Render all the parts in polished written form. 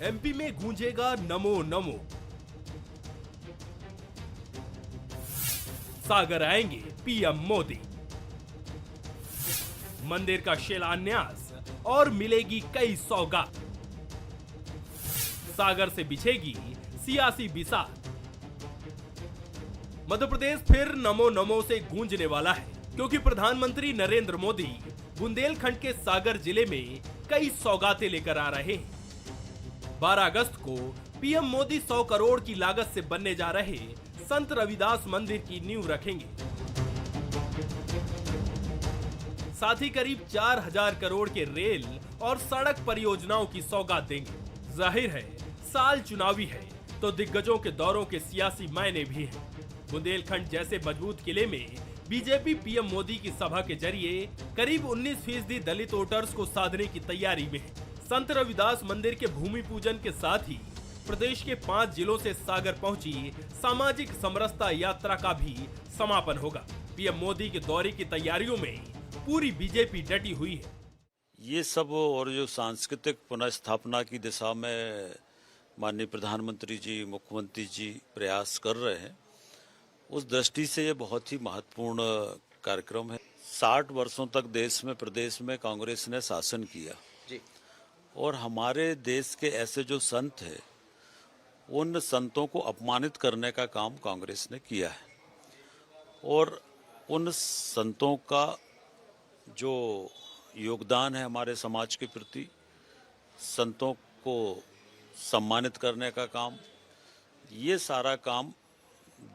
MP में गूंजेगा नमो नमो। सागर आएंगे PM Modi. मंदिर का शिलान्यास और मिलेगी कई सौगात। सागर से बिछेगी सियासी बिसात। मध्य प्रदेश फिर नमो नमो से गूंजने वाला है, क्योंकि प्रधानमंत्री नरेंद्र मोदी बुंदेलखंड के सागर जिले में कई सौगातें लेकर आ रहे हैं। 12 अगस्त को पीएम मोदी 100 करोड़ की लागत से बनने जा रहे संत रविदास मंदिर की नींव रखेंगे। साथ ही करीब 4000 करोड़ के रेल और सड़क परियोजनाओं की सौगात देंगे। जाहिर है साल चुनावी है, तो दिग्गजों के दौरों के सियासी मायने भी हैं। बुंदेलखंड जैसे मजबूत किले में बीजेपी पीएम मोदी की सभा के जरिए करीब 19% दलित वोटर्स को साधने की तैयारी में है। संत रविदास मंदिर के भूमि पूजन के साथ ही प्रदेश के 5 जिलों से सागर पहुंची सामाजिक समरसता यात्रा का भी समापन होगा। पीएम मोदी के दौरे की तैयारियों में पूरी बीजेपी डटी हुई है। ये सब और जो सांस्कृतिक पुनर्स्थापना की दिशा में माननीय प्रधानमंत्री जी, मुख्यमंत्री जी प्रयास कर रहे हैं, उस दृष्टि से ये बहुत ही महत्वपूर्ण कार्यक्रम है। 60 वर्षों तक देश में, प्रदेश में कांग्रेस ने शासन किया जी। और हमारे देश के ऐसे जो संत हैं, उन संतों को अपमानित करने का काम कांग्रेस ने किया है। और उन संतों का जो योगदान है हमारे समाज के प्रति, संतों को सम्मानित करने का काम, ये सारा काम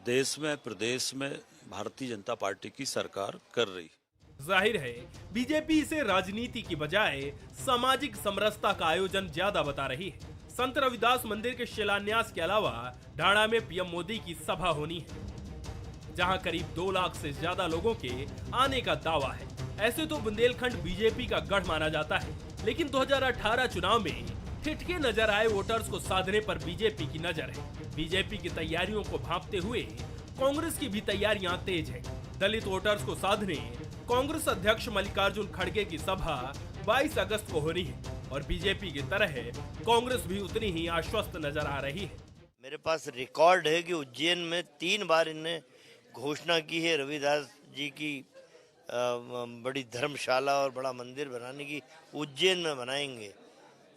देश में, प्रदेश में भारतीय जनता पार्टी की सरकार कर रही है। जाहिर है बीजेपी इसे राजनीति की बजाय सामाजिक समरसता का आयोजन ज्यादा बता रही है। संत रविदास मंदिर के शिलान्यास के अलावा ढाणा में पीएम मोदी की सभा होनी है, जहां करीब 2 लाख से ज्यादा लोगों के आने का दावा है। ऐसे तो बुंदेलखंड बीजेपी का गढ़ माना जाता है, लेकिन 2018 चुनाव में ठिठके नजर आए वोटर्स को साधने पर बीजेपी की नजर है। बीजेपी की तैयारियों को भांपते हुए कांग्रेस की भी तैयारियां तेज है। दलित वोटर्स को साधने कांग्रेस अध्यक्ष मल्लिकार्जुन खड़गे की सभा 22 अगस्त को होनी है, और बीजेपी की तरह कांग्रेस भी उतनी ही आश्वस्त नजर आ रही है। मेरे पास रिकॉर्ड है कि उज्जैन में 3 बार इन्हें घोषणा की है रविदास जी की बड़ी धर्मशाला और बड़ा मंदिर बनाने की, उज्जैन में बनाएंगे।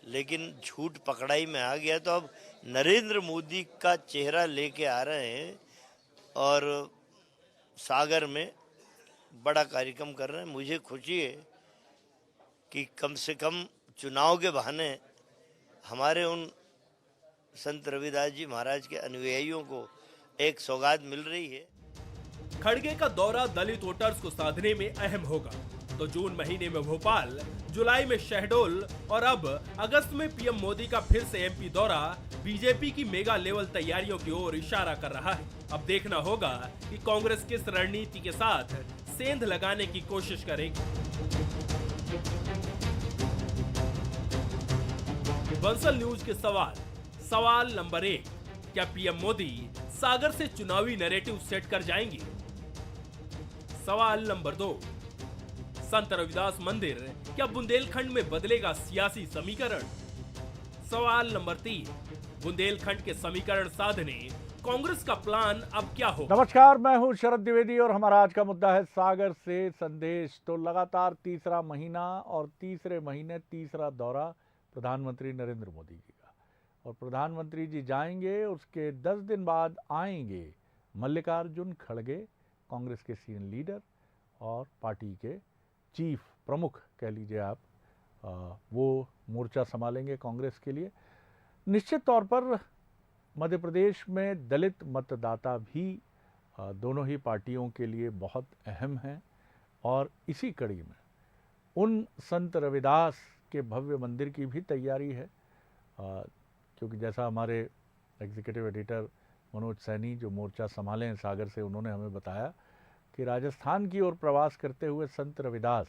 लेकिन झूठ पकड़ाई में आ गया, तो अब नरेंद्र मोदी का चेहरा लेके आ रहे हैं और सागर में बड़ा कार्यक्रम कर रहे हैं। मुझे खुशी है कि कम से कम चुनाव के बहाने हमारे उन संत रविदास जी महाराज के अनुयायियों को एक सौगात मिल रही है। खड़गे का दौरा दलित वोटर्स को साधने में अहम होगा, तो जून महीने में भोपाल, जुलाई में शहडोल और अब अगस्त में पीएम मोदी का फिर से एमपी दौरा बीजेपी की मेगा लेवल तैयारियों की ओर इशारा कर रहा है। अब देखना होगा कि कांग्रेस किस रणनीति के साथ सेंध लगाने की कोशिश करेगी। बंसल न्यूज के सवाल नंबर 1, क्या पीएम मोदी सागर से चुनावी नैरेटिव सेट कर जाएंगे? सवाल नंबर 2, संत रविदास मंदिर क्या बुंदेलखंड में बदलेगा सियासी समीकरण? सवाल नंबर 3, बुंदेलखंड के समीकरण साधने कांग्रेस का प्लान अब क्या हो? नमस्कार, मैं हूं शरद द्विवेदी और हमारा आज का मुद्दा है सागर से संदेश। तो लगातार तीसरा महीना और तीसरे महीने तीसरा दौरा प्रधानमंत्री नरेंद्र मोदी जी का, और प्रधानमंत्री जी जाएंगे, उसके 10 दिन बाद आएंगे मल्लिकार्जुन खड़गे, कांग्रेस के सीनियर लीडर और पार्टी के चीफ प्रमुख कह लीजिए आप, वो मोर्चा संभालेंगे कांग्रेस के लिए। निश्चित तौर पर मध्य प्रदेश में दलित मतदाता भी दोनों ही पार्टियों के लिए बहुत अहम हैं, और इसी कड़ी में उन संत रविदास के भव्य मंदिर की भी तैयारी है, क्योंकि जैसा हमारे एग्जीक्यूटिव एडिटर मनोज सैनी जो मोर्चा संभाले हैं सागर से, उन्होंने हमें बताया कि राजस्थान की ओर प्रवास करते हुए संत रविदास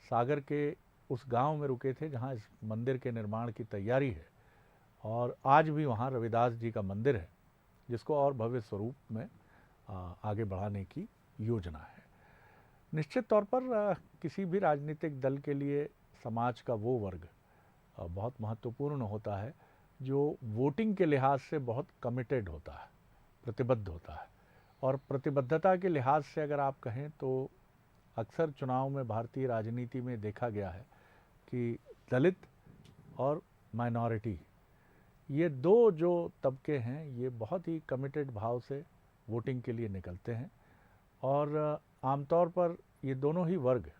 सागर के उस गांव में रुके थे जहां इस मंदिर के निर्माण की तैयारी है, और आज भी वहां रविदास जी का मंदिर है, जिसको और भव्य स्वरूप में आगे बढ़ाने की योजना है। निश्चित तौर पर किसी भी राजनीतिक दल के लिए समाज का वो वर्ग बहुत महत्वपूर्ण होता है जो वोटिंग के लिहाज से बहुत कमिटेड होता है, प्रतिबद्ध होता है। और प्रतिबद्धता के लिहाज से अगर आप कहें तो अक्सर चुनाव में भारतीय राजनीति में देखा गया है कि दलित और माइनॉरिटी, ये दो जो तबके हैं ये बहुत ही कमिटेड भाव से वोटिंग के लिए निकलते हैं। और आमतौर पर ये दोनों ही वर्ग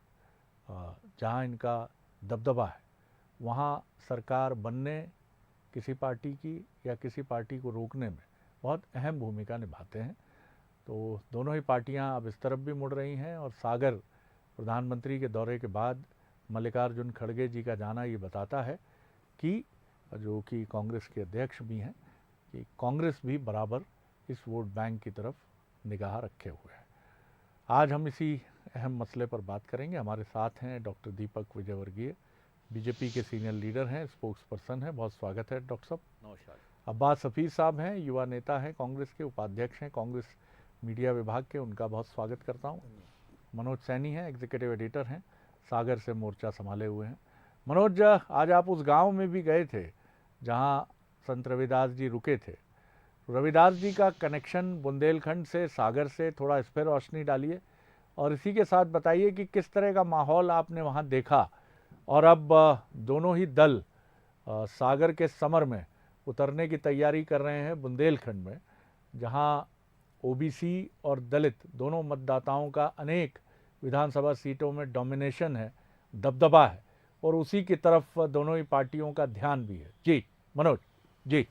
जहाँ इनका दबदबा है वहाँ सरकार बनने किसी पार्टी की या किसी पार्टी को रोकने में बहुत अहम भूमिका निभाते हैं। तो दोनों ही पार्टियां अब इस तरफ भी मुड़ रही हैं। और सागर प्रधानमंत्री के दौरे के बाद मल्लिकार्जुन खड़गे जी का जाना ये बताता है कि जो कि कांग्रेस के अध्यक्ष भी हैं कि कांग्रेस भी बराबर इस वोट बैंक की तरफ निगाह रखे हुए है। आज हम इसी अहम मसले पर बात करेंगे। हमारे साथ हैं डॉक्टर दीपक विजयवर्गीय, बीजेपी के सीनियर लीडर हैं, स्पोक्स पर्सन हैं। बहुत स्वागत है डॉक्टर साहब। नमस्कार। अब्बास हफीज़ साहब हैं, युवा नेता हैं, कांग्रेस के उपाध्यक्ष हैं, कांग्रेस मीडिया विभाग के, उनका बहुत स्वागत करता हूं। मनोज सैनी हैं, एग्जीक्यूटिव एडिटर हैं, सागर से मोर्चा संभाले हुए हैं। मनोज, आज आप उस गांव में भी गए थे जहां संत रविदास जी रुके थे। रविदास जी का कनेक्शन बुंदेलखंड से, सागर से, थोड़ा इस पर रोशनी डालिए और इसी के साथ बताइए कि किस तरह का माहौल आपने वहां देखा। और अब दोनों ही दल सागर के समर में उतरने की तैयारी कर रहे हैं बुंदेलखंड में, जहां ओबीसी और दलित दोनों मतदाताओं का अनेक विधानसभा सीटों में डोमिनेशन है, दबदबा है, और उसी की तरफ दोनों ही पार्टियों का ध्यान भी है। जी मनोज जी।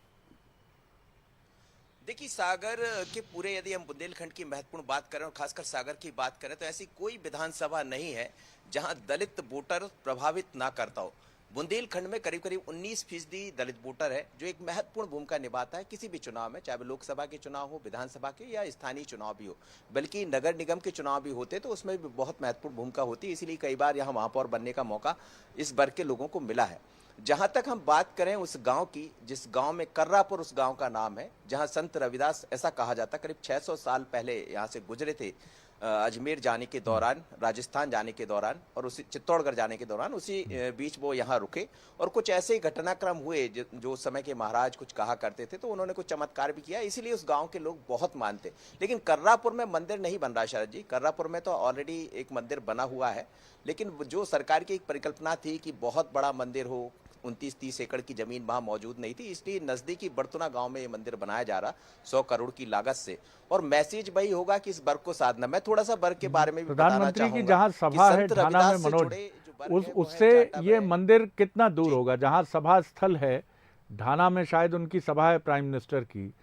देखिए, सागर के पूरे यदि हम बुंदेलखंड की महत्वपूर्ण बात करें और खासकर सागर की बात करें तो ऐसी कोई विधानसभा नहीं है जहां दलित वोटर प्रभावित ना करता हो। बुंदेलखंड में करीब करीब 19% दलित वोटर है, जो एक महत्वपूर्ण भूमिका निभाता है किसी भी चुनाव में, चाहे वो लोकसभा के चुनाव हो, विधानसभा के या स्थानीय चुनाव भी हो, बल्कि नगर निगम के चुनाव भी होते तो उसमें भी बहुत महत्वपूर्ण भूमिका होती है। इसीलिए कई बार यहाँ महापौर बनने का मौका इस वर्ग के लोगों को मिला है। जहां तक हम बात करें उस गांव की, जिस गांव में कर्रापुर उस गांव का नाम है, जहां संत रविदास, ऐसा कहा जाता, करीब 600 साल पहले यहां से गुजरे थे अजमेर जाने के दौरान, राजस्थान जाने के दौरान और उसी चित्तौड़गढ़ जाने के दौरान, उसी बीच वो यहाँ रुके और कुछ ऐसे ही घटनाक्रम हुए जो समय के महाराज कुछ कहा करते थे, तो उन्होंने कुछ चमत्कार भी किया, इसीलिए उस गांव के लोग बहुत मानते। लेकिन कर्रापुर में मंदिर नहीं बन रहा शरद जी। कर्रापुर में तो ऑलरेडी एक मंदिर बना हुआ है, लेकिन जो सरकार की एक परिकल्पना थी कि बहुत बड़ा मंदिर हो, 29-30 एकड़ की जमीन वहां मौजूद नहीं थी, इसलिए नजदीकी बड़तुना गांव में ये मंदिर बनाया जा रहा 100 करोड़ की लागत से। और मैसेज वही होगा कि इस वर्ग को साधना। मैं थोड़ा सा वर्ग के बारे में भी बताना प्रधानमंत्री की चाहूंगा जहां सभा है संत ढाना में, रविदास से मनोज, जुड़े जो वर्ग है वो है उससे जाटा ये में। मंदिर कितना दूर जी। होगा? जहां सभा स्थल है ढाना में, शायद उनकी सभा है प्राइम मिनिस्टर की,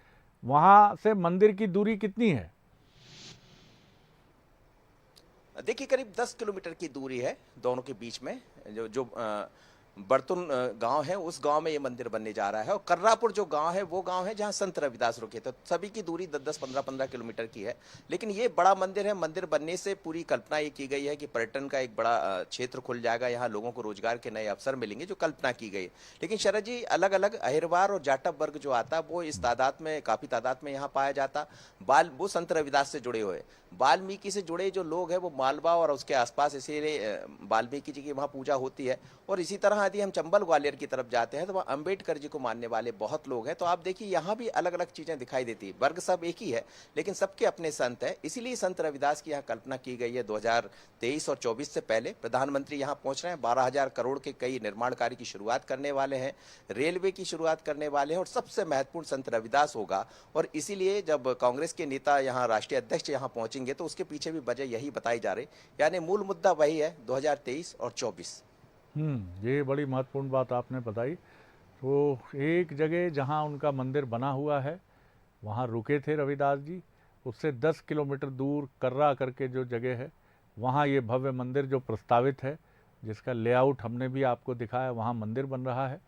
वहां से मंदिर की दूरी कितनी है? देखिए, करीब 10 किलोमीटर की दूरी है दोनों के बीच में। जो बर्तुन गांव है, उस गांव में ये मंदिर बनने जा रहा है। और कर्रापुर जो गांव है वो गांव है जहां संत रविदास रुके, तो सभी की दूरी 10-10, 15-15 किलोमीटर की है। लेकिन ये बड़ा मंदिर है। मंदिर बनने से पूरी कल्पना ये की गई है कि पर्यटन का एक बड़ा क्षेत्र खुल जाएगा, यहाँ लोगों को रोजगार के नए अवसर मिलेंगे, जो कल्पना की गई। लेकिन शरद जी, अलग अलग अहिरवार और जाटव वर्ग जो आता वो इस तादाद में, काफी तादाद में यहाँ पाया जाता। वो संत रविदास से जुड़े हुए, वाल्मीकि से जुड़े जो लोग हैं वो मालवा और उसके आसपास, इसीलिए वाल्मीकि जी की वहाँ पूजा होती है। और इसी तरह यदि हम चंबल ग्वालियर की तरफ जाते हैं तो वहाँ अम्बेडकर जी को मानने वाले बहुत लोग हैं। तो आप देखिए, यहाँ भी अलग अलग चीजें दिखाई देती है। वर्ग सब एक ही है, लेकिन सबके अपने संत हैं। इसीलिए संत रविदास की यहाँ कल्पना की गई है। 2023 और 24 से पहले प्रधानमंत्री यहाँ पहुंच रहे हैं। 12,000 करोड़ के कई निर्माण कार्य की शुरुआत करने वाले हैं, रेलवे की शुरुआत करने वाले हैं, और सबसे महत्वपूर्ण संत रविदास होगा। और इसीलिए जब कांग्रेस के नेता यहाँ, राष्ट्रीय अध्यक्ष यहाँ पहुंचेंगे, तो उसके पीछे भी वजह यही बताई जा रही, यानी मूल मुद्दा वही है 2023 और 24। ये बड़ी महत्वपूर्ण बात आपने बताई। तो एक जगह जहां उनका मंदिर बना हुआ है वहां रुके थे रविदास जी, उससे 10 किलोमीटर दूर कर्रा करके जो जगह है वहां ये भव्य मंदिर जो प्रस्तावित है, जिसका लेआउट हमने भी आपको दिखाया, वहां मंदिर बन रहा है।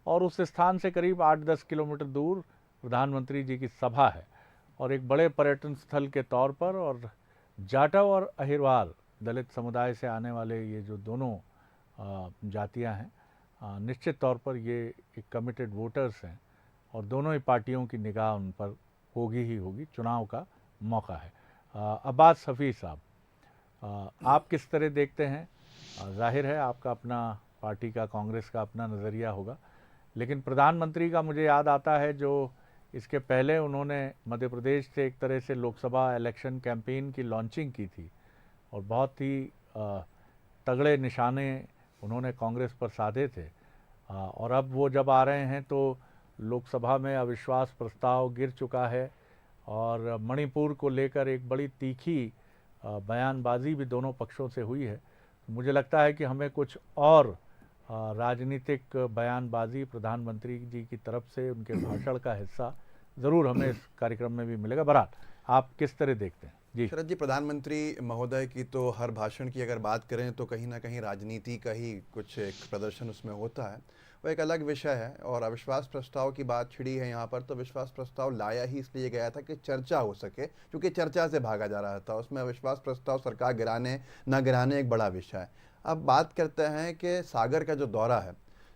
और उस स्थान से करीब 8-10 किलोमीटर दूर प्रधानमंत्री जी की सभा है, और एक बड़े पर्यटन स्थल के तौर पर। और जाटव और अहिरवार दलित समुदाय से आने वाले ये जो दोनों जातियां हैं, निश्चित तौर पर ये एक कमिटेड वोटर्स हैं, और दोनों ही पार्टियों की निगाह उन पर होगी ही होगी। चुनाव का मौका है। अब्बास हफीज़ साहब, आप किस तरह देखते हैं? जाहिर है आपका अपना पार्टी का, कांग्रेस का अपना नज़रिया होगा, लेकिन प्रधानमंत्री का मुझे याद आता है जो इसके पहले उन्होंने मध्य प्रदेश से एक तरह से लोकसभा इलेक्शन कैंपेन की लॉन्चिंग की थी और बहुत ही तगड़े निशाने उन्होंने कांग्रेस पर साधे थे। और अब वो जब आ रहे हैं तो लोकसभा में अविश्वास प्रस्ताव गिर चुका है और मणिपुर को लेकर एक बड़ी तीखी बयानबाजी भी दोनों पक्षों से हुई है। मुझे लगता है कि हमें कुछ और राजनीतिक बयानबाजी प्रधानमंत्री जी की तरफ से उनके भाषण का हिस्सा ज़रूर हमें इस कार्यक्रम में भी मिलेगा। बहरहाल आप किस तरह देखते हैं? जी शरद जी, प्रधानमंत्री महोदय की तो हर भाषण की अगर बात करें तो कहीं ना कहीं राजनीति का ही कुछ एक प्रदर्शन उसमें होता है, वो एक अलग विषय है। और अविश्वास प्रस्ताव की बात छिड़ी है यहाँ पर, तो विश्वास प्रस्ताव लाया ही इसलिए गया था कि चर्चा हो सके, क्योंकि चर्चा से भागा जा रहा था। उसमें अविश्वास प्रस्ताव सरकार गिराने ना गिराने एक बड़ा विषय है। अब बात करते हैं कि सागर का जो दौरा है,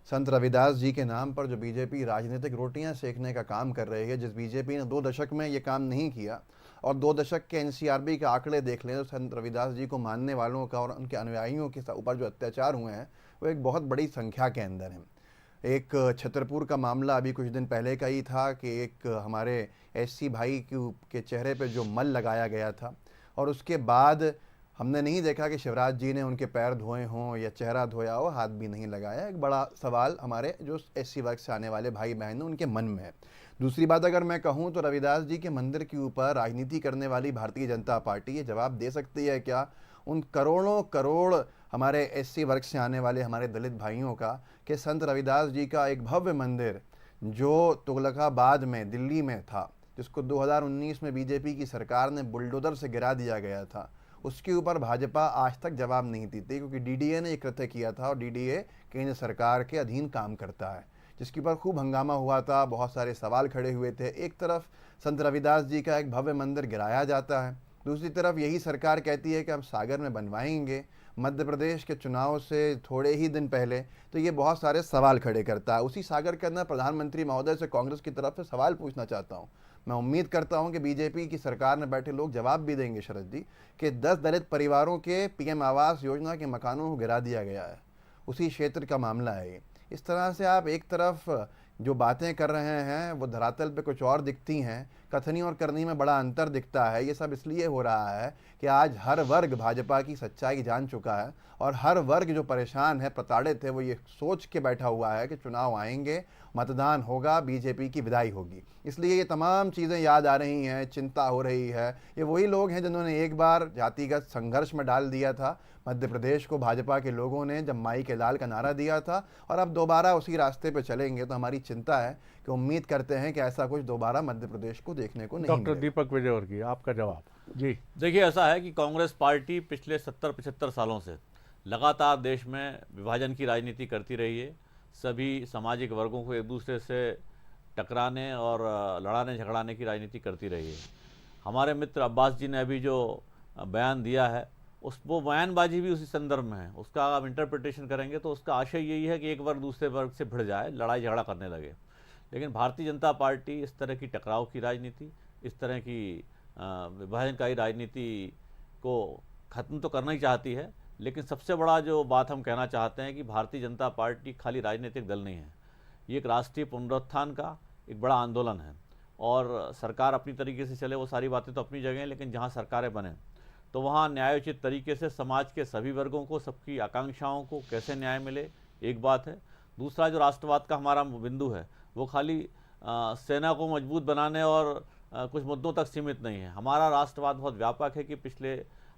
संत रविदास जी के नाम पर जो बीजेपी राजनीतिक रोटियां सेकने का काम कर रही है, जिस बीजेपी ने 2 दशक में ये काम नहीं किया, और 2 दशक के एनसीआरबी के आंकड़े देख लें तो संत रविदास जी को मानने वालों का और उनके अनुयायियों के ऊपर जो अत्याचार हुए हैं वो एक बहुत बड़ी संख्या के अंदर है। एक छतरपुर का मामला अभी कुछ दिन पहले का ही था कि एक हमारे एससी भाई के चेहरे पे जो मल लगाया गया था, और उसके बाद हमने नहीं देखा कि शिवराज जी ने उनके पैर धोए हों या चेहरा धोया हो, हाथ भी नहीं लगाया। एक बड़ा सवाल हमारे जो एससी वर्ग से आने वाले भाई बहन हैं उनके मन में है। दूसरी बात अगर मैं कहूं तो रविदास जी के मंदिर के ऊपर राजनीति करने वाली भारतीय जनता पार्टी ये जवाब दे सकती है क्या उन करोड़ों करोड़ हमारे एससी वर्ग से आने वाले हमारे दलित भाइयों का, कि संत रविदास जी का एक भव्य मंदिर जो तुगलकाबाद में दिल्ली में था, जिसको 2019 में बीजेपी की सरकार ने बुलडोजर से गिरा दिया गया था, उसके ऊपर भाजपा आज तक जवाब नहीं देती, क्योंकि डीडीए ने ये कृत्य किया था और डीडीए केंद्र सरकार के अधीन काम करता है, जिसके ऊपर खूब हंगामा हुआ था, बहुत सारे सवाल खड़े हुए थे। एक तरफ संत रविदास जी का एक भव्य मंदिर गिराया जाता है, दूसरी तरफ यही सरकार कहती है कि हम सागर में बनवाएंगे। मध्य प्रदेश के चुनाव से थोड़े ही दिन पहले तो ये बहुत सारे सवाल खड़े करता है। उसी सागर के अंदर प्रधानमंत्री महोदय से कांग्रेस की तरफ से सवाल पूछना चाहता हूँ। मैं उम्मीद करता हूं कि बीजेपी की सरकार में बैठे लोग जवाब भी देंगे शरद जी, कि 10 दलित परिवारों के पीएम आवास योजना के मकानों को गिरा दिया गया है, उसी क्षेत्र का मामला है ये। इस तरह से आप एक तरफ जो बातें कर रहे हैं वो धरातल पे कुछ और दिखती हैं, कथनी और करनी में बड़ा अंतर दिखता है। ये सब इसलिए हो रहा है कि आज हर वर्ग भाजपा की सच्चाई जान चुका है और हर वर्ग जो परेशान है, प्रताड़ित है, वो ये सोच के बैठा हुआ है कि चुनाव आएंगे, मतदान होगा, बीजेपी की विदाई होगी। इसलिए ये तमाम चीज़ें याद आ रही हैं, चिंता हो रही है। ये वही लोग हैं जिन्होंने एक बार जातिगत संघर्ष में डाल दिया था मध्य प्रदेश को भाजपा के लोगों ने, जब माई के लाल का नारा दिया था, और अब दोबारा उसी रास्ते पे चलेंगे। तो हमारी चिंता है कि उम्मीद करते हैं कि ऐसा कुछ दोबारा मध्य प्रदेश को देखने को नहीं डॉक्टर मिलेगा। दीपक विजयवर्गीय, आपका जवाब। जी देखिए, ऐसा है कि कांग्रेस पार्टी पिछले 70-75 सालों से लगातार देश में विभाजन की राजनीति करती रही है। सभी सामाजिक वर्गों को एक दूसरे से टकराने और लड़ाने झगड़ाने की राजनीति करती रही है। हमारे मित्र अब्बास जी ने अभी जो बयान दिया है वो बयानबाजी भी उसी संदर्भ में है। उसका आप इंटरप्रिटेशन करेंगे तो उसका आशय यही है कि एक वर्ग दूसरे वर्ग से भिड़ जाए, लड़ाई झगड़ा करने लगे। लेकिन भारतीय जनता पार्टी इस तरह की टकराव की राजनीति, इस तरह की विभाजनकारी राजनीति को ख़त्म तो करना ही चाहती है। लेकिन सबसे बड़ा जो बात हम कहना चाहते हैं कि भारतीय जनता पार्टी खाली राजनीतिक दल नहीं है, ये एक राष्ट्रीय पुनरुत्थान का एक बड़ा आंदोलन है। और सरकार अपनी तरीके से चले, वो सारी बातें तो अपनी जगह हैं, लेकिन जहाँ सरकारें बने तो वहाँ न्यायोचित तरीके से समाज के सभी वर्गों को, सबकी आकांक्षाओं को कैसे न्याय मिले, एक बात है। दूसरा, जो राष्ट्रवाद का हमारा बिंदु है वो खाली सेना को मजबूत बनाने और कुछ मुद्दों तक सीमित नहीं है। हमारा राष्ट्रवाद बहुत व्यापक है कि पिछले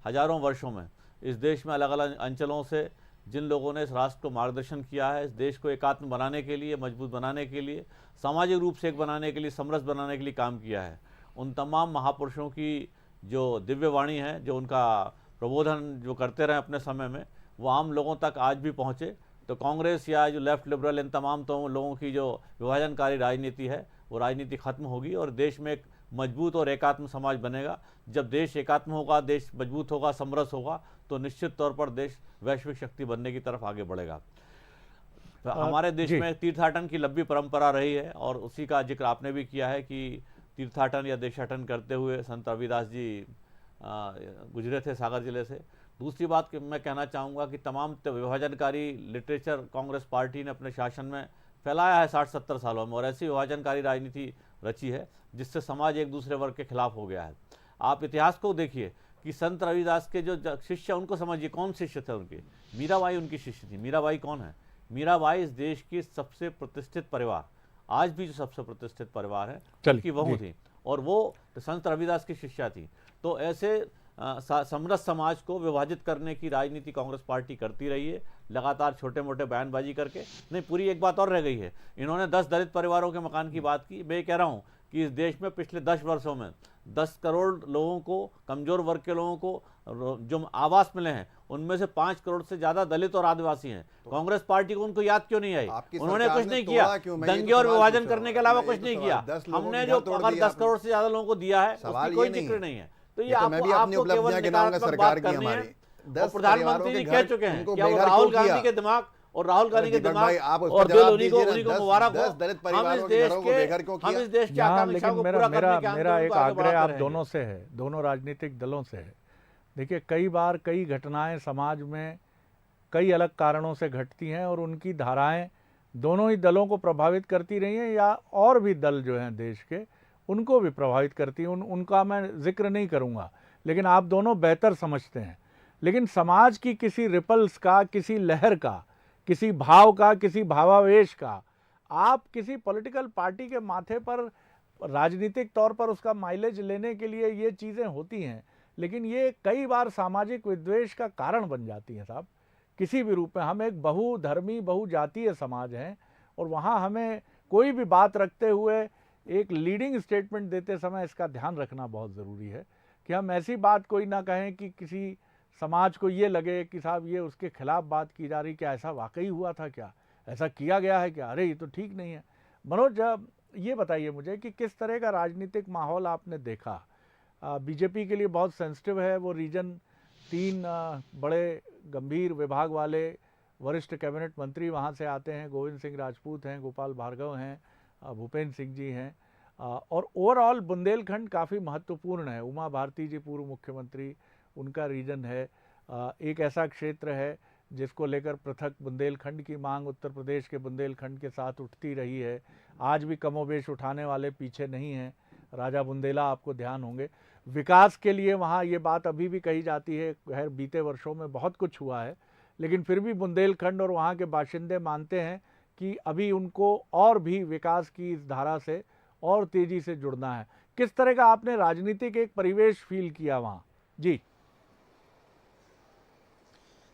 हजारों वर्षों में इस देश में अलग अलग अंचलों से जिन लोगों ने इस राष्ट्र को मार्गदर्शन किया है, इस देश को एकात्म बनाने के लिए, मजबूत बनाने के लिए, सामाजिक रूप से एक बनाने के लिए, समरस बनाने के लिए काम किया है, उन तमाम महापुरुषों की जो दिव्य वाणी है, जो उनका प्रबोधन जो करते रहे अपने समय में, वो आम लोगों तक आज भी पहुँचे। तो कांग्रेस या जो लेफ्ट लिबरल, इन तमाम तो लोगों की जो विभाजनकारी राजनीति है वो राजनीति खत्म होगी और देश में एक मजबूत और एकात्म समाज बनेगा। जब देश एकात्म होगा, देश मजबूत होगा, समरस होगा, तो निश्चित तौर पर देश वैश्विक शक्ति बनने की तरफ आगे बढ़ेगा। हमारे देश में तीर्थाटन की लंबी परंपरा रही है और उसी का जिक्र आपने भी किया है कि तीर्थाटन या देशाटन करते हुए संत रविदास जी गुजरे थे सागर जिले से। दूसरी बात कि मैं कहना चाहूँगा कि तमाम विभाजनकारी लिटरेचर कांग्रेस पार्टी ने अपने शासन में फैलाया है 60-70 सालों में और ऐसी विभाजनकारी राजनीति रची है जिससे समाज एक दूसरे वर्ग के खिलाफ हो गया है। आप इतिहास को देखिए कि संत रविदास के जो शिष्य, उनको समझिए कौन शिष्य थे उनके। मीराबाई उनकी शिष्य थी। मीराबाई कौन है? मीराबाई इस देश की सबसे प्रतिष्ठित परिवार, आज भी जो सबसे प्रतिष्ठित परिवार है, उनकी बहू थी और वो संत रविदास की शिष्या थी। तो ऐसे समरस समाज को विभाजित करने की राजनीति कांग्रेस पार्टी करती रही है, लगातार छोटे मोटे बयानबाजी करके। नहीं, पूरी एक बात और रह गई है, इन्होंने 10 दलित परिवारों के मकान की बात की। मैं कह रहा हूँ कि इस देश में पिछले 10 वर्षों में 10 करोड़ लोगों को, कमजोर वर्ग के लोगों को जो आवास मिले हैं, उनमें से 5 करोड़ से ज्यादा दलित और आदिवासी हैं। कांग्रेस पार्टी को उनको याद क्यों नहीं आई? उन्होंने कुछ नहीं किया, दंगे और विभाजन करने के अलावा कुछ नहीं किया। हमने जो अगर 10 करोड़ से ज्यादा लोगों को दिया है उसकी कोई जिक्र नहीं है। तो ये आपको केवल नकारात्मक बात करनी है। और प्रधानमंत्री जी कह चुके हैं कि वो राहुल गांधी के दिमाग और राहुल गांधी के दिमाग और दिल उन्हीं को मुबारक हो। हम इस देश की आकांक्षाओं को पूरा करने के मेरा एक आग्रह आप दोनों से है, दोनों राजनीतिक दलों से है। देखिए, कई बार कई घटनाएं समाज में कई अलग कारणों से घटती हैं और उनकी धाराएं दोनों ही दलों को प्रभावित करती रही हैं या और भी दल जो हैं देश के उनको भी प्रभावित करती हैं। उनका मैं जिक्र नहीं करूंगा, लेकिन आप दोनों बेहतर समझते हैं। लेकिन समाज की किसी रिपल्स का, किसी लहर का, किसी भाव का, किसी भावावेश का आप किसी पॉलिटिकल पार्टी के माथे पर राजनीतिक तौर पर उसका माइलेज लेने के लिए ये चीज़ें होती हैं, लेकिन ये कई बार सामाजिक विद्वेष का कारण बन जाती हैं साहब, किसी भी रूप में। हम एक बहुधर्मी बहुजातीय समाज हैं और वहाँ हमें कोई भी बात रखते हुए एक लीडिंग स्टेटमेंट देते समय इसका ध्यान रखना बहुत ज़रूरी है कि हम ऐसी बात कोई ना कहें कि किसी समाज को ये लगे कि साहब ये उसके खिलाफ बात की जा रही, क्या ऐसा वाकई हुआ था, क्या ऐसा किया गया है क्या, अरे ये तो ठीक नहीं है। मनोज, ये बताइए मुझे कि किस तरह का राजनीतिक माहौल आपने देखा? बीजेपी के लिए बहुत सेंसिटिव है वो रीजन। 3 बड़े गंभीर विभाग वाले वरिष्ठ कैबिनेट मंत्री वहाँ से आते हैं, गोविंद सिंह राजपूत हैं, गोपाल भार्गव हैं, भूपेंद्र सिंह जी हैं, और ओवरऑल बुंदेलखंड काफ़ी महत्वपूर्ण है। उमा भारती जी पूर्व मुख्यमंत्री, उनका रीजन है। एक ऐसा क्षेत्र है जिसको लेकर पृथक बुंदेलखंड की मांग उत्तर प्रदेश के बुंदेलखंड के साथ उठती रही है। आज भी कमोबेश उठाने वाले पीछे नहीं हैं। राजा बुंदेला आपको ध्यान होंगे। विकास के लिए वहाँ ये बात अभी भी कही जाती है, खैर बीते वर्षों में बहुत कुछ हुआ है, लेकिन फिर भी बुंदेलखंड और वहाँ के बाशिंदे मानते हैं कि अभी उनको और भी विकास की इस धारा से और तेज़ी से जुड़ना है। किस तरह का आपने राजनीतिक एक परिवेश फील किया वहाँ? जी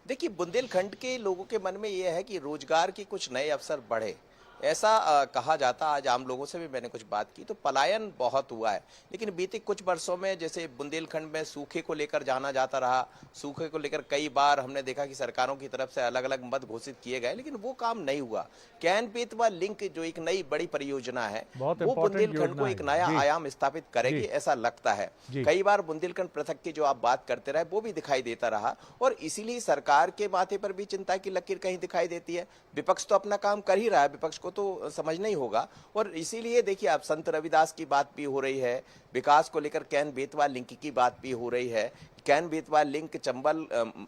देखिए, बुंदेलखंड के लोगों के मन में ये है कि रोजगार के कुछ नए अवसर बढ़े, ऐसा कहा जाता। आज आम लोगों से भी मैंने कुछ बात की तो पलायन बहुत हुआ है, लेकिन बीते कुछ वर्षों में जैसे बुंदेलखंड में सूखे को लेकर जाना जाता रहा, सूखे को लेकर कई बार हमने देखा कि सरकारों की तरफ से अलग अलग मद घोषित किए गए, लेकिन वो काम नहीं हुआ। कैन बेतवा लिंक जो एक नई बड़ी परियोजना है वो बुंदेलखंड को एक नया आयाम स्थापित करेगी, ऐसा लगता है। कई बार बुंदेलखंड पृथक की जो आप बात करते रहे वो भी दिखाई देता रहा और इसीलिए सरकार के माथे पर भी चिंता की लकीर कहीं दिखाई देती है। विपक्ष तो अपना काम कर ही रहा है, विपक्ष को तो समझना ही होगा। और इसीलिए देखिए, आप संत रविदास की बात भी हो रही है, विकास को लेकर कैन बेतवा लिंक की बात भी हो रही है। कैन बेतवा लिंक चंबल,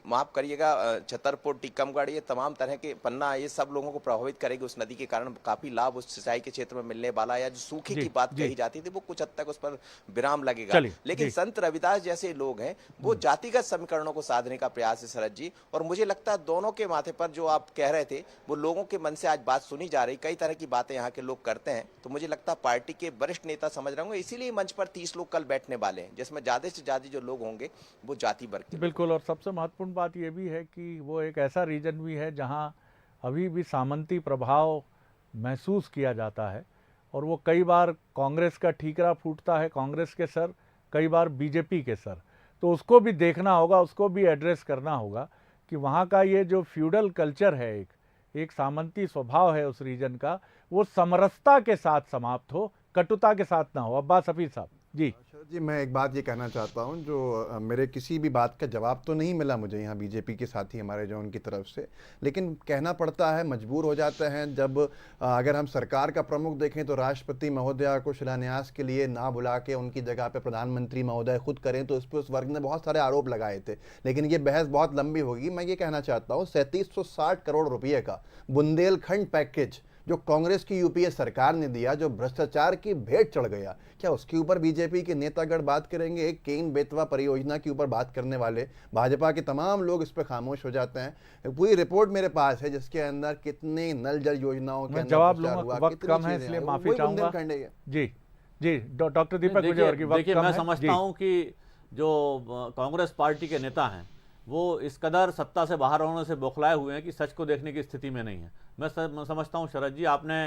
माफ करिएगा, छतरपुर, टीकमगढ़, ये तमाम तरह के, पन्ना, ये सब लोगों को प्रभावित करेगी। उस नदी के कारण काफी लाभ उस सिंचाई के क्षेत्र में मिलने वाला है। या जो सूखे की बात कही जाती थी वो कुछ हद तक उस पर विराम लगेगा। लेकिन संत रविदास जैसे लोग हैं वो जातिगत समीकरणों को साधने का प्रयास है शरद जी, और मुझे लगता है दोनों के माथे पर जो आप कह रहे थे वो लोगों के मन से आज बात सुनी जा रही। कई तरह की बातें यहाँ के लोग करते हैं, तो मुझे लगता है पार्टी के वरिष्ठ नेता समझ रहे होंगे, इसीलिए मंच पर 30 लोग कल बैठने वाले हैं, जिसमें ज्यादा से ज्यादा जो लोग होंगे वो जाति वर्ग के। बिल्कुल, और सबसे महत्वपूर्ण बात यह भी है कि वो एक ऐसा रीजन भी है जहां अभी भी सामंती प्रभाव महसूस किया जाता है और वो कई बार कांग्रेस का ठीकरा फूटता है, कांग्रेस के सर, कई बार बीजेपी के सर। तो उसको भी देखना होगा, उसको भी एड्रेस करना होगा कि वहाँ का ये जो फ्यूडल कल्चर है, एक सामंती स्वभाव है उस रीजन का, वो समरसता के साथ समाप्त हो, कटुता के साथ ना हो। अब्बास हफीज साहब जी। जी, मैं एक बात ये कहना चाहता हूँ, जो मेरे किसी भी बात का जवाब तो नहीं मिला मुझे यहाँ बीजेपी के साथी हमारे जो उनकी तरफ से, लेकिन कहना पड़ता है, मजबूर हो जाते हैं जब अगर हम सरकार का प्रमुख देखें तो राष्ट्रपति महोदया को शिलान्यास के लिए ना बुला के उनकी जगह पे प्रधानमंत्री महोदय खुद करें, तो इस पर उस वर्ग ने बहुत सारे आरोप लगाए थे। लेकिन ये बहस बहुत लंबी होगी। मैं ये कहना चाहता हूँ 3760 करोड़ रुपये का बुंदेलखंड पैकेज जो कांग्रेस की यूपीए सरकार ने दिया, जो भ्रष्टाचार की भेंट चढ़ गया, क्या उसके ऊपर बीजेपी के नेतागण बात करेंगे? एक केन बेतवा परियोजना के ऊपर बात करने वाले भाजपा के तमाम लोग इस पर खामोश हो जाते हैं। पूरी रिपोर्ट मेरे पास है जिसके अंदर कितने नल जल योजनाओं के मैं अंदर जवाब प्रचार लूंगा, हुआ, वक्त कितनी कम है चीजें इसलिए हैं, माफी वही चाहूंगा। बुंदेलखंड है ये। जी जी, डॉक्टर दीपक विजयवर्गीय, वक्त देखिए कम मैं है। समझता जी। हूं कि जो कांग्रेस पार्टी के नेता हैं वो इस कदर सत्ता से बाहर होने से बौखलाए हुए हैं कि सच को देखने की स्थिति में नहीं है। मैं समझता हूं शरद जी, आपने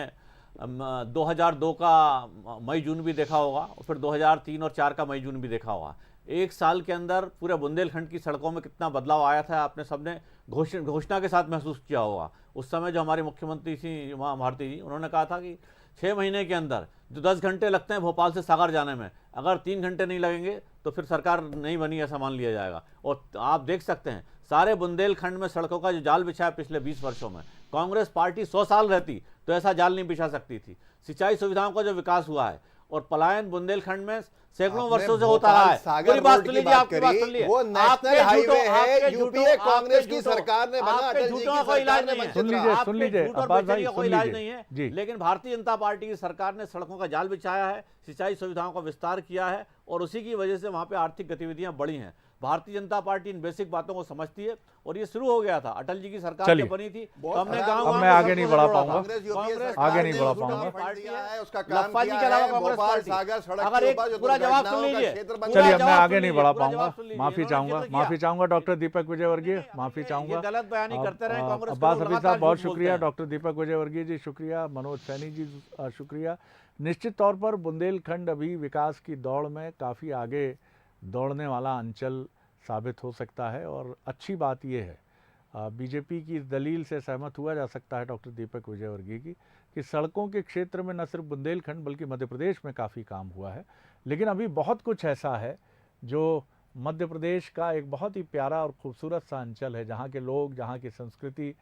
2002 का मई जून भी देखा होगा और फिर 2003 और 4 का मई जून भी देखा होगा। एक साल के अंदर पूरे बुंदेलखंड की सड़कों में कितना बदलाव आया था आपने सबने घोषणा के साथ महसूस किया होगा। उस समय जो हमारी मुख्यमंत्री थी उमा भारती जी, उन्होंने कहा था कि 6 महीने के अंदर जो 10 घंटे लगते हैं भोपाल से सागर जाने में, अगर 3 घंटे नहीं लगेंगे तो फिर सरकार नहीं बनी ऐसा मान लिया जाएगा। और आप देख सकते हैं सारे बुंदेलखंड में सड़कों का जो जाल बिछा है पिछले 20 वर्षों में, कांग्रेस पार्टी 100 साल रहती तो ऐसा जाल नहीं बिछा सकती थी। सिंचाई सुविधाओं का जो विकास हुआ है और पलायन बुंदेलखंड में सैकड़ों वर्षों से होता रहा है। पूरी बात सुन लीजिए, आपकी बात सुन लीजिए। वो नेशनल हाईवे है, यूपीए कांग्रेस की सरकार ने बना, अटल जी की सरकार ने सुन लीजिए अब्बास भाई, सुन इलाज लीजिए। नहीं है जी। लेकिन भारतीय जनता पार्टी की सरकार ने सड़कों का जाल बिछाया है, सिंचाई सुविधाओं का विस्तार किया है और उसी की वजह से वहां पे आर्थिक गतिविधियां बढ़ी हैं। भारतीय जनता पार्टी इन बेसिक बातों को समझती है और ये शुरू हो गया था। अटल जी की सरकार जब बनी थी तो हमने गाँव अब मैं आगे नहीं बढ़ा पाऊंगा, कांग्रेस आगे नहीं बढ़ा पाऊंगा। लफाजी के अलावा कांग्रेस पार्टी, अगर एक पूरा जवाब सुन लीजिए। चलिए मैं आगे नहीं बढ़ा पाऊंगा, माफी चाहूंगा डॉक्टर दीपक विजयवर्गीय, माफी चाहूंगा। गलत बयानी करते रहे कांग्रेस। अब्बास हफीज साहब बहुत शुक्रिया, डॉक्टर दीपक विजयवर्गीय जी शुक्रिया, मनोज सैनी जी शुक्रिया। निश्चित तौर पर बुंदेलखंड अभी विकास की दौड़ में काफ़ी आगे दौड़ने वाला अंचल साबित हो सकता है और अच्छी बात यह है, बीजेपी की इस दलील से सहमत हुआ जा सकता है डॉक्टर दीपक विजयवर्गीय की, कि सड़कों के क्षेत्र में न सिर्फ बुंदेलखंड बल्कि मध्य प्रदेश में काफ़ी काम हुआ है। लेकिन अभी बहुत कुछ ऐसा है जो मध्य प्रदेश का एक बहुत ही प्यारा और खूबसूरत सा अंचल है, जहाँ के लोग, जहाँ की संस्कृति,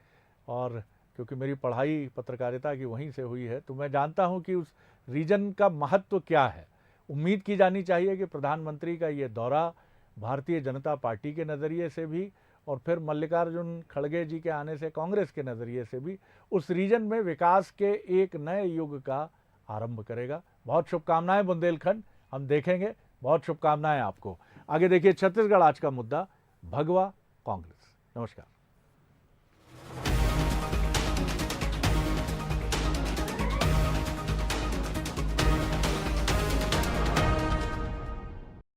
और क्योंकि मेरी पढ़ाई पत्रकारिता की वहीं से हुई है तो मैं जानता हूँ कि उस रीजन का महत्व क्या है। उम्मीद की जानी चाहिए कि प्रधानमंत्री का ये दौरा भारतीय जनता पार्टी के नज़रिए से भी और फिर मल्लिकार्जुन खड़गे जी के आने से कांग्रेस के नज़रिए से भी उस रीजन में विकास के एक नए युग का आरंभ करेगा। बहुत शुभकामनाएं बुंदेलखंड, हम देखेंगे। बहुत शुभकामनाएं आपको। आगे देखिए छत्तीसगढ़ आज का मुद्दा, भगवा कांग्रेस। नमस्कार।